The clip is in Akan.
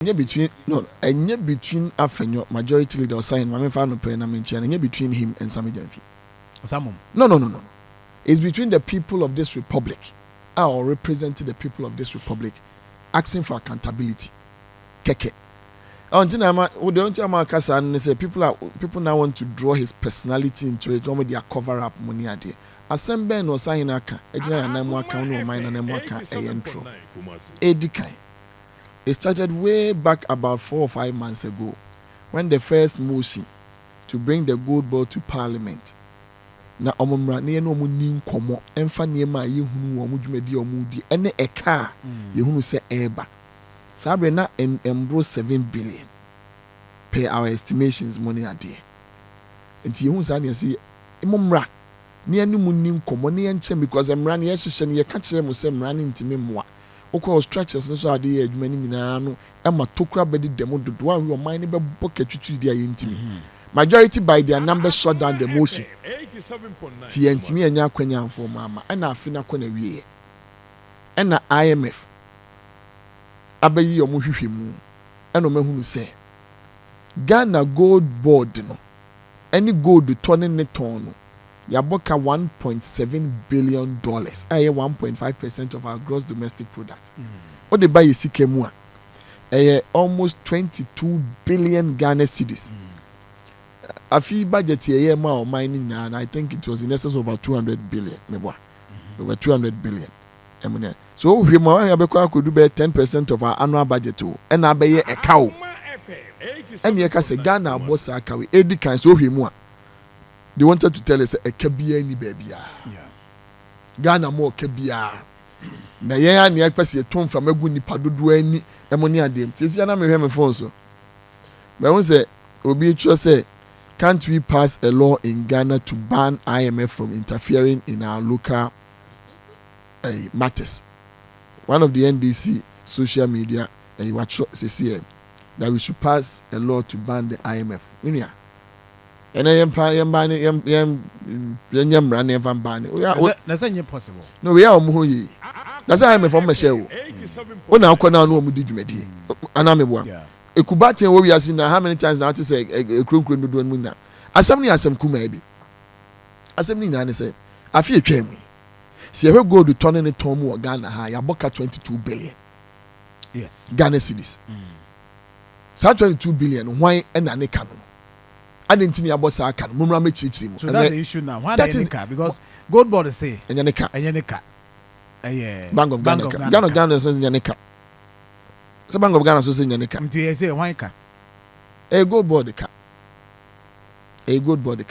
between Afenyo majority leader sign Mame Fano Pen and between him and Sammy Gyamfi. No. It's between the people of this republic, or representing the people of this republic, asking for accountability. Keke. People now want to draw his personality into it. They are cover up money idea. Assemble no sign aka. Ejina na mu aka no mine na mu aka entro. Edikai. It started way back about 4 or 5 months ago when the first motion to bring the GoldBod to Parliament. Na omumra ne no mu nin komo emfa ne ma yehunu wo mu dwumadi omudi ene eka yehunu se eba sabre na embro 7 billion per our estimations money ade enti yehunu sa ne se emumra ne anu mu nin komo ne enche because emra ne yehye ne ye ka kire mu se emra ne ntimi moa okọ structures no so ade ye adwuma ni nyina no ema tokura bedi demo dodo an we oman ne be boka twitwi dia ye ntimi majority by their numbers shut down the motion. TNTM enya kwanya mfo mama na afina kọ na wie na IMF abayi yo mu hwehwemu na mahunu se Ghana GoldBod no any gold turning ne ton no yaboka $1.7 billion aye 1.5% of our gross domestic product. O de buy sika mu a almost 22 billion Ghana cedis. Afi budget here ma mining and I think it was in excess of about 200 billion. Over 200 billion. So we could do 10% of our annual budget and I buy a cow. And you can say Ghana boss a cow. Eddie can so him. They wanted to tell us a kabia ni baby. Ghana more kabia. Na ya ni akpasi etom from egu nipa dodo ani emoni adem. Tisi na me hwe me phone so. But won say obi tro say can't we pass a law in Ghana to ban IMF from interfering in our local matters? One of the NDC social media says that we should pass a law to ban the IMF. And I am that's not possible. No, we are Muhi. That's IMF from Michelle. When I can now know Mudimedi. And Ekubati and we are seeing how many times now to say a croon do doing now. Assembly has some kumebi. Assembly Nana said, I feel came. See, I will go to turn in a tom or Ghana high, Aboka 22 billion. Yes, Ghana cities. So 22 billion, why and an economy. I didn't think about Sakan, Mumrame Chichim. So that's the issue now. Why that is because GoldBod is say, and Yanika, Bank of Ghana, Ghana says Yanika. The Bank of Ghana says Yanika. Say, why? A GoldBod. A GoldBod.